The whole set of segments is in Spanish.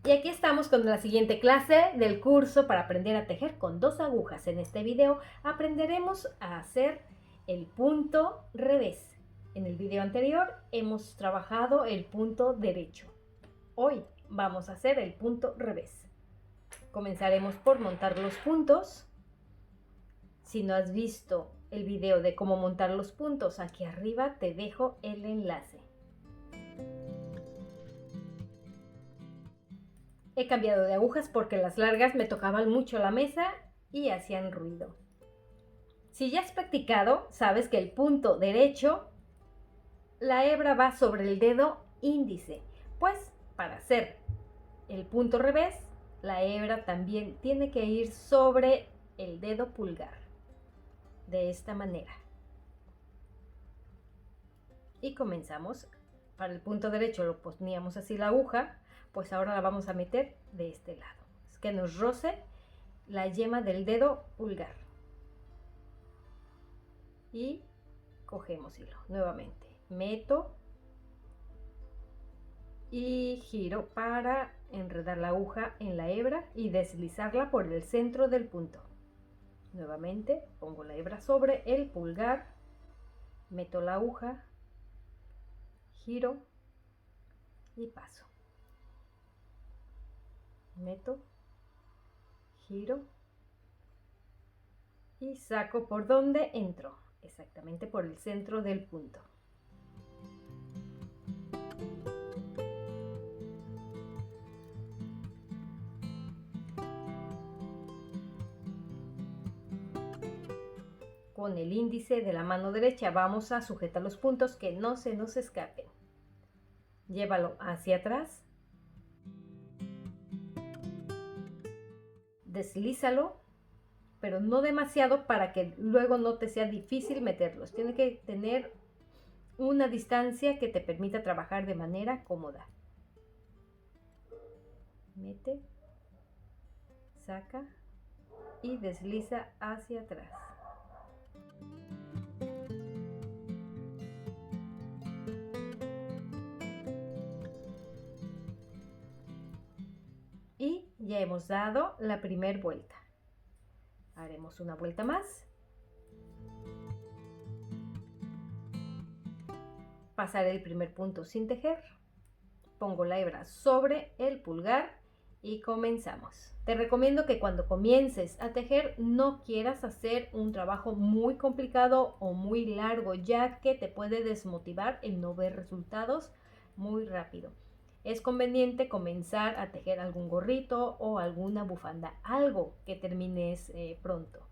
Y aquí estamos con la siguiente clase del curso para aprender a tejer con 2 agujas. En este video aprenderemos a hacer el punto revés. En el video anterior hemos trabajado el punto derecho. Hoy vamos a hacer el punto revés. Comenzaremos por montar los puntos. Si no has visto el video de cómo montar los puntos, aquí arriba te dejo el enlace. He cambiado de agujas porque las largas me tocaban mucho la mesa y hacían ruido. Si ya has practicado, sabes que el punto derecho, la hebra va sobre el dedo índice. Pues para hacer el punto revés, la hebra también tiene que ir sobre el dedo pulgar. De esta manera. Y comenzamos. Para el punto derecho lo poníamos así la aguja, pues ahora la vamos a meter de este lado. Es que nos roce la yema del dedo pulgar. Y cogemos hilo nuevamente. Meto y giro para enredar la aguja en la hebra y deslizarla por el centro del punto. Nuevamente pongo la hebra sobre el pulgar, meto la aguja, giro y paso. Meto, giro y saco por donde entro, exactamente por el centro del punto. Con el índice de la mano derecha vamos a sujetar los puntos que no se nos escapen. Llévalo hacia atrás. Deslízalo, pero no demasiado para que luego no te sea difícil meterlos. Tiene que tener una distancia que te permita trabajar de manera cómoda. Mete, saca y desliza hacia atrás. Y ya hemos dado la primera vuelta. Haremos una vuelta más. Pasaré el primer punto sin tejer. Pongo la hebra sobre el pulgar y comenzamos. Te recomiendo que cuando comiences a tejer no quieras hacer un trabajo muy complicado o muy largo, ya que te puede desmotivar el no ver resultados muy rápido. Es conveniente comenzar a tejer algún gorrito o alguna bufanda, algo que termines pronto.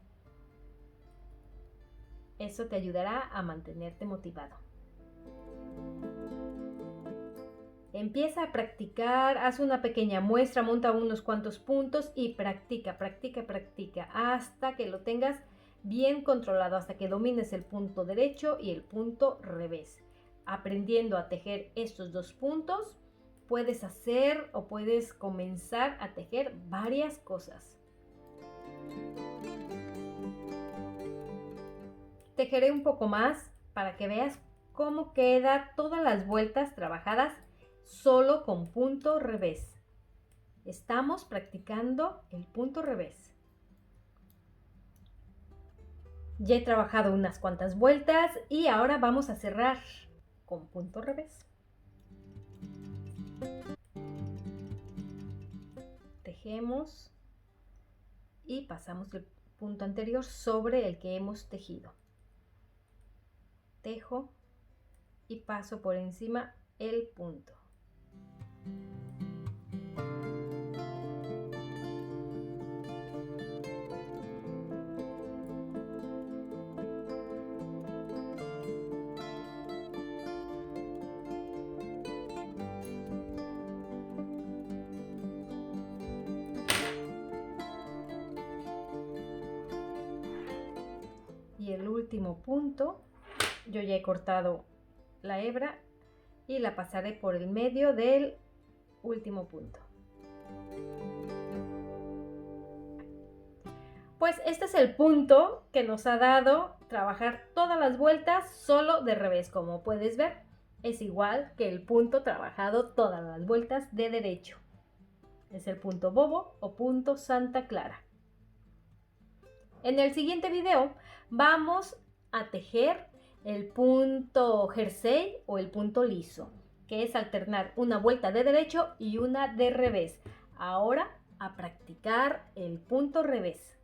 Eso te ayudará a mantenerte motivado. Empieza a practicar, haz una pequeña muestra, monta unos cuantos puntos y practica hasta que lo tengas bien controlado, hasta que domines el punto derecho y el punto revés. Aprendiendo a tejer estos dos puntos, puedes hacer o puedes comenzar a tejer varias cosas. Tejeré un poco más para que veas cómo queda todas las vueltas trabajadas solo con punto revés. Estamos practicando el punto revés. Ya he trabajado unas cuantas vueltas y ahora vamos a cerrar con punto revés. Tejemos y pasamos el punto anterior sobre el que hemos tejido. Tejo y paso por encima el punto. Y el último punto, yo ya he cortado la hebra y la pasaré por el medio del último punto. Pues este es el punto que nos ha dado trabajar todas las vueltas solo de revés. Como puedes ver, es igual que el punto trabajado todas las vueltas de derecho. Es el punto bobo o punto Santa Clara. En el siguiente video vamos a tejer el punto jersey o el punto liso, que es alternar una vuelta de derecho y una de revés. Ahora a practicar el punto revés.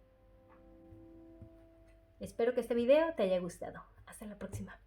Espero que este video te haya gustado. Hasta la próxima.